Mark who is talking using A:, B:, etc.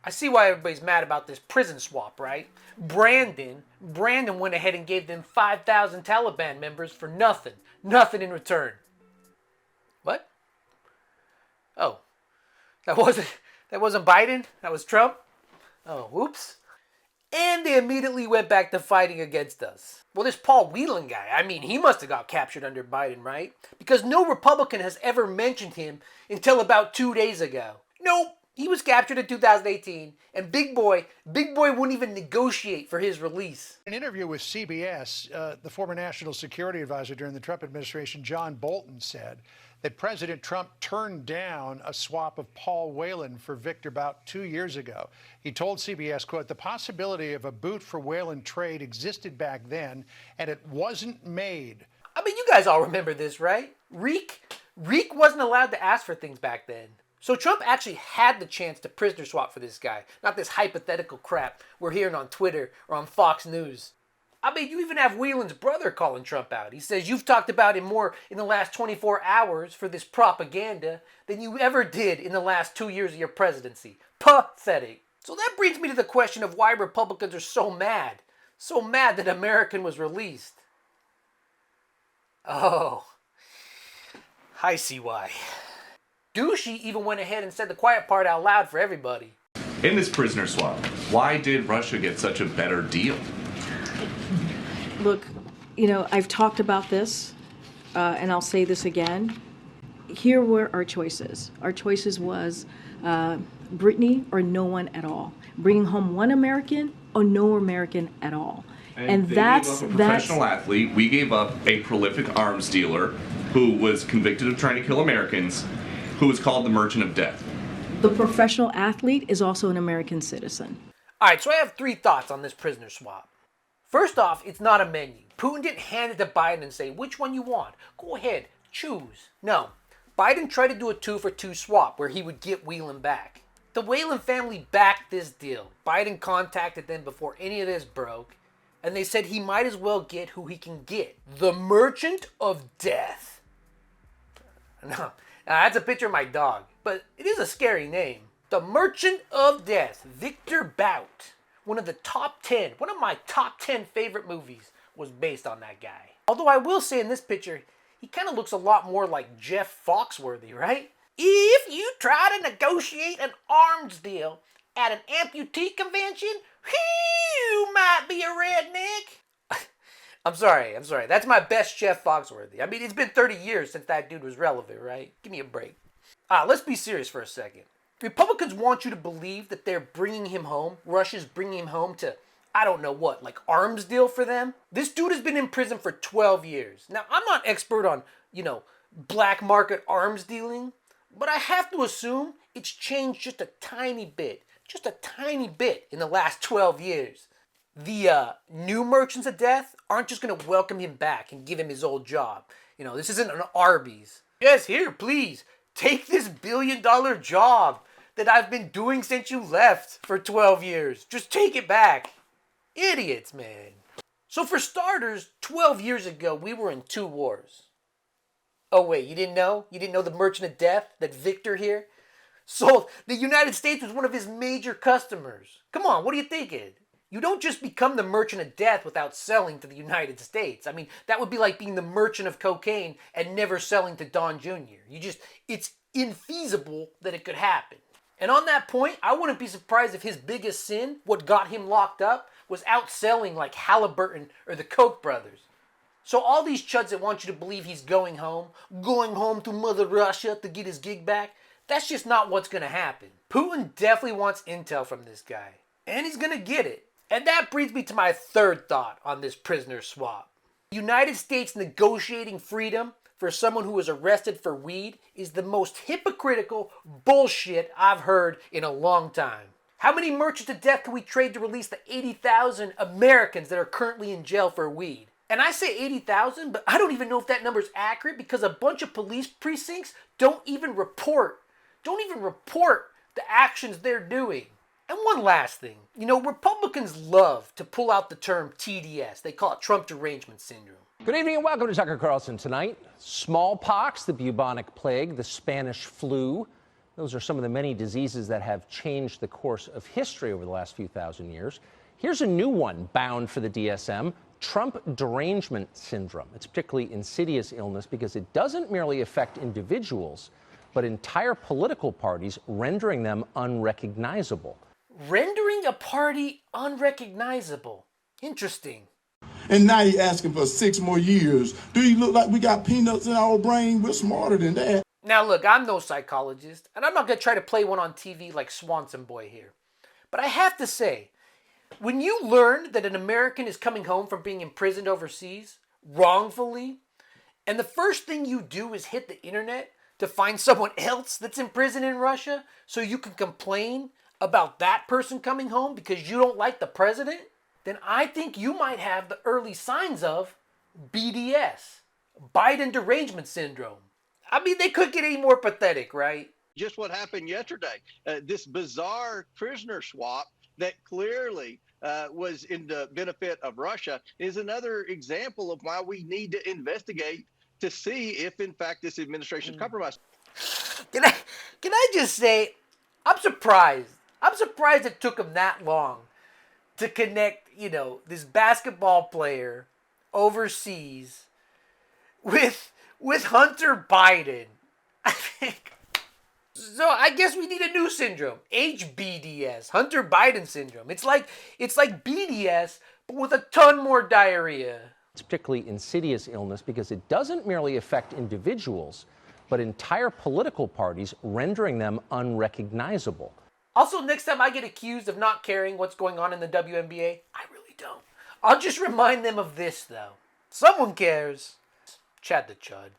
A: I see why everybody's mad about this prison swap, right? Brandon went ahead and gave them 5,000 Taliban members for nothing. Nothing in return. What? Oh, that wasn't Biden? That was Trump? Oh, whoops. And they immediately went back to fighting against us. Well, this Paul Whelan guy, I mean, he must have got captured under Biden, right? Because no Republican has ever mentioned him until about 2 days ago. Nope. He was captured in 2018, and Big Boy wouldn't even negotiate for his release.
B: In an interview with CBS, the former national security advisor during the Trump administration, John Bolton, said that President Trump turned down a swap of Paul Whelan for Victor about 2 years ago. He told CBS, quote, "The possibility of a boot for Whelan trade existed back then, and it wasn't made."
A: I mean, you guys all remember this, right? Reek wasn't allowed to ask for things back then. So Trump actually had the chance to prisoner swap for this guy, not this hypothetical crap we're hearing on Twitter or on Fox News. I mean, you even have Whelan's brother calling Trump out. He says, "You've talked about him more in the last 24 hours for this propaganda than you ever did in the last 2 years of your presidency." Pathetic. So that brings me to the question of why Republicans are so mad that American was released. Oh, I see why. Douchey even went ahead and said the quiet part out loud for everybody.
C: In this prisoner swap, why did Russia get such a better deal?
D: Look, I've talked about this, and I'll say this again. Here were our choices. Our choices was Brittney or no one at all. Bringing home one American or no American at all.
C: And that's a professional athlete. We gave up a prolific arms dealer who was convicted of trying to kill Americans, who was called the Merchant of Death.
D: The professional athlete is also an American citizen.
A: All right, so I have 3 thoughts on this prisoner swap. First off, it's not a menu. Putin didn't hand it to Biden and say, "Which one you want? Go ahead, choose." No, Biden tried to do a 2-for-2 swap where he would get Whelan back. The Whelan family backed this deal. Biden contacted them before any of this broke, and they said he might as well get who he can get. The Merchant of Death. No. Now, that's a picture of my dog, but it is a scary name. The Merchant of Death, Victor Bout. One of my top 10 favorite movies was based on that guy. Although I will say in this picture, he kind of looks a lot more like Jeff Foxworthy, right? If you try to negotiate an arms deal at an amputee convention, you might be a redneck. I'm sorry. That's my best Jeff Foxworthy. I mean, it's been 30 years since that dude was relevant, right? Give me a break. Let's be serious for a second. Republicans want you to believe that they're bringing him home. Russia's bringing him home to, I don't know what, like arms deal for them? This dude has been in prison for 12 years. Now, I'm not expert on, black market arms dealing, but I have to assume it's changed just a tiny bit in the last 12 years. The new Merchants of Death aren't just going to welcome him back and give him his old job. This isn't an Arby's. Yes, here, please, take this $1 billion job that I've been doing since you left for 12 years. Just take it back. Idiots, man. So for starters, 12 years ago, we were in 2 wars. Oh wait, you didn't know? You didn't know the Merchant of Death, that Victor here? So the United States was one of his major customers. Come on, what are you thinking? You don't just become the Merchant of Death without selling to the United States. I mean, that would be like being the merchant of cocaine and never selling to Don Jr. It's infeasible that it could happen. And on that point, I wouldn't be surprised if his biggest sin, what got him locked up, was outselling like Halliburton or the Koch brothers. So all these chuds that want you to believe he's going home to Mother Russia to get his gig back, that's just not what's going to happen. Putin definitely wants intel from this guy, and he's going to get it. And that brings me to my 3rd thought on this prisoner swap. The United States negotiating freedom for someone who was arrested for weed is the most hypocritical bullshit I've heard in a long time. How many Merchants of Death can we trade to release the 80,000 Americans that are currently in jail for weed? And I say 80,000, but I don't even know if that number is accurate because a bunch of police precincts don't even report the actions they're doing. And one last thing, Republicans love to pull out the term TDS. They call it Trump Derangement Syndrome.
E: Good evening and welcome to Tucker Carlson tonight. Smallpox, the bubonic plague, the Spanish flu, Those are some of the many diseases that have changed the course of history over the last few thousand years. Here's a new one bound for the DSM, Trump Derangement Syndrome. It's a particularly insidious illness because it doesn't merely affect individuals, but entire political parties, rendering them unrecognizable.
A: Rendering a party unrecognizable. Interesting.
F: And now you're asking for 6 more years. Do you look like we got peanuts in our brain? We're smarter than that.
A: Now look, I'm no psychologist, and I'm not going to try to play one on TV like Swanson Boy here. But I have to say, when you learn that an American is coming home from being imprisoned overseas, wrongfully, and the first thing you do is hit the internet to find someone else that's in prison in Russia so you can complain about that person coming home because you don't like the president, then I think you might have the early signs of BDS, Biden Derangement Syndrome. I mean, they couldn't get any more pathetic, right?
G: Just what happened yesterday, this bizarre prisoner swap that clearly was in the benefit of Russia is another example of why we need to investigate to see if, in fact, this administration is compromised.
A: Can I just say, I'm surprised. I'm surprised it took them that long to connect, this basketball player overseas with Hunter Biden. I think. So I guess we need a new syndrome, HBDS, Hunter Biden syndrome. It's like BDS, but with a ton more diarrhea.
E: It's a particularly insidious illness because it doesn't merely affect individuals, but entire political parties, rendering them unrecognizable.
A: Also, next time I get accused of not caring what's going on in the WNBA, I really don't. I'll just remind them of this, though. Someone cares. Chad the Chud.